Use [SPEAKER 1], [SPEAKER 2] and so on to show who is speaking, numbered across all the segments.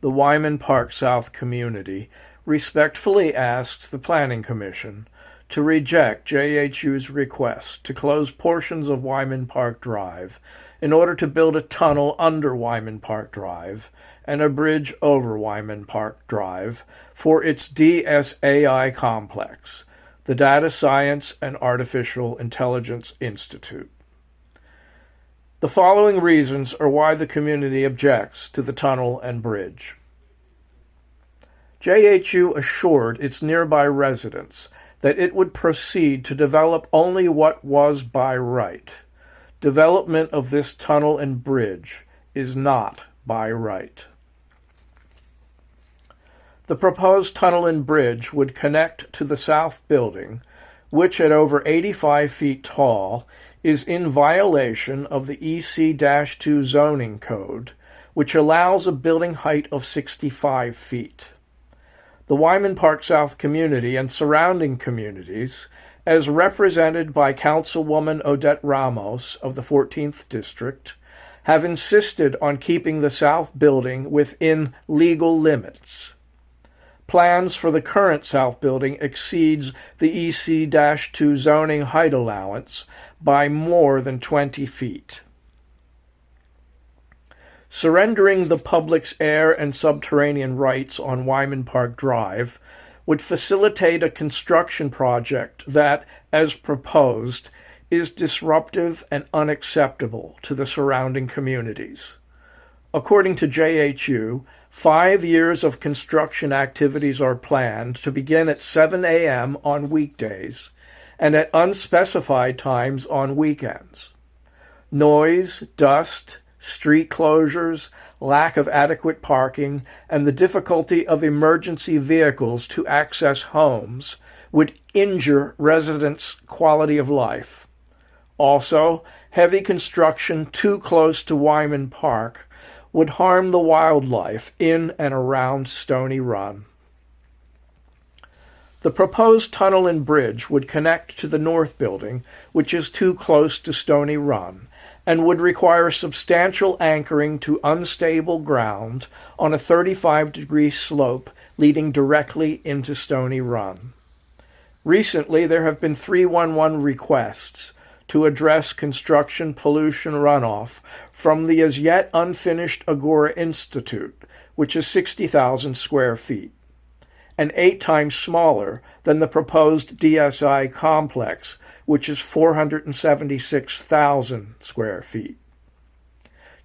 [SPEAKER 1] the Wyman Park South community respectfully asks the Planning Commission to reject JHU's request to close portions of Wyman Park Drive in order to build a tunnel under Wyman Park Drive and a bridge over Wyman Park Drive for its DSAI complex, the Data Science and Artificial Intelligence Institute. The following reasons are why the community objects to the tunnel and bridge. JHU assured its nearby residents that it would proceed to develop only what was by right. Development of this tunnel and bridge is not by right. The proposed tunnel and bridge would connect to the south building, which at over 85 feet tall is in violation of the EC-2 zoning code, which allows a building height of 65 feet. The Wyman Park South community and surrounding communities, as represented by Councilwoman Odette Ramos of the 14th District, have insisted on keeping the South building within legal limits. Plans for the current South building exceeds the EC-2 zoning height allowance by more than 20 feet. Surrendering the public's air and subterranean rights on Wyman Park Drive would facilitate a construction project that, as proposed, is disruptive and unacceptable to the surrounding communities. According to JHU, 5 years of construction activities are planned to begin at 7 a.m. on weekdays and at unspecified times on weekends. Noise, dust, street closures, lack of adequate parking, and the difficulty of emergency vehicles to access homes would injure residents' quality of life. Also, heavy construction too close to Wyman Park would harm the wildlife in and around Stony Run. The proposed tunnel and bridge would connect to the north building, which is too close to Stony Run, and would require substantial anchoring to unstable ground on a 35-degree slope leading directly into Stony Run. Recently, there have been 311 requests to address construction pollution runoff from the as yet unfinished Agora Institute, which is 60,000 square feet, and 8 times smaller than the proposed DSI complex, which is 476,000 square feet.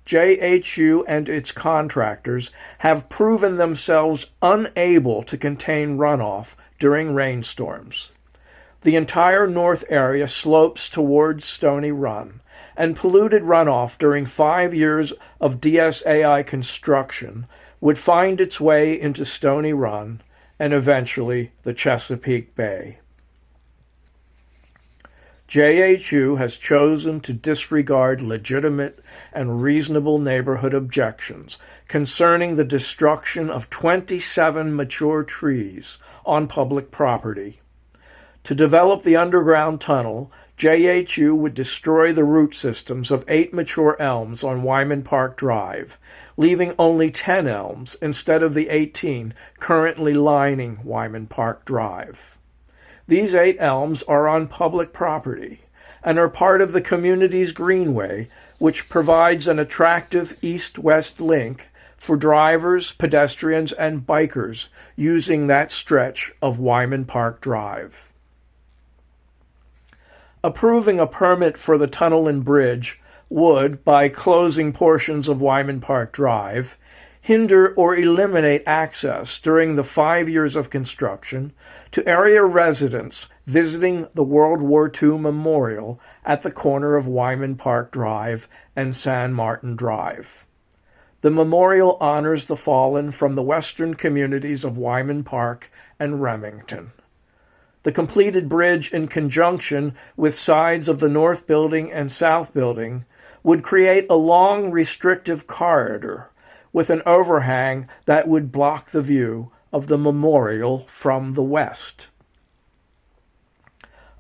[SPEAKER 1] JHU and its contractors have proven themselves unable to contain runoff during rainstorms. The entire north area slopes towards Stony Run, and polluted runoff during 5 years of DSAI construction would find its way into Stony Run and eventually the Chesapeake Bay. JHU has chosen to disregard legitimate and reasonable neighborhood objections concerning the destruction of 27 mature trees on public property. To develop the underground tunnel, JHU would destroy the root systems of 8 mature elms on Wyman Park Drive, leaving only 10 elms instead of the 18 currently lining Wyman Park Drive. These 8 elms are on public property and are part of the community's greenway, which provides an attractive east-west link for drivers, pedestrians, and bikers using that stretch of Wyman Park Drive. Approving a permit for the tunnel and bridge would, by closing portions of Wyman Park Drive, hinder or eliminate access during the 5 years of construction to area residents visiting the World War II Memorial at the corner of Wyman Park Drive and San Martin Drive. The memorial honors the fallen from the western communities of Wyman Park and Remington. The completed bridge, in conjunction with sides of the north building and south building, would create a long restrictive corridor with an overhang that would block the view of the memorial from the west.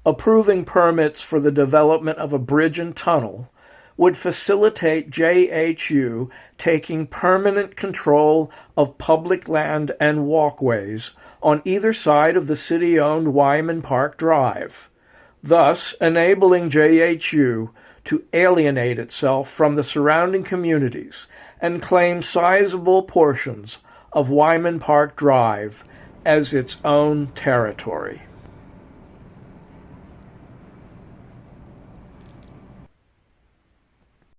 [SPEAKER 1] Approving permits for the development of a bridge and tunnel would facilitate JHU taking permanent control of public land and walkways on either side of the city-owned Wyman Park Drive, thus enabling JHU to alienate itself from the surrounding communities and claim sizable portions of Wyman Park Drive as its own territory.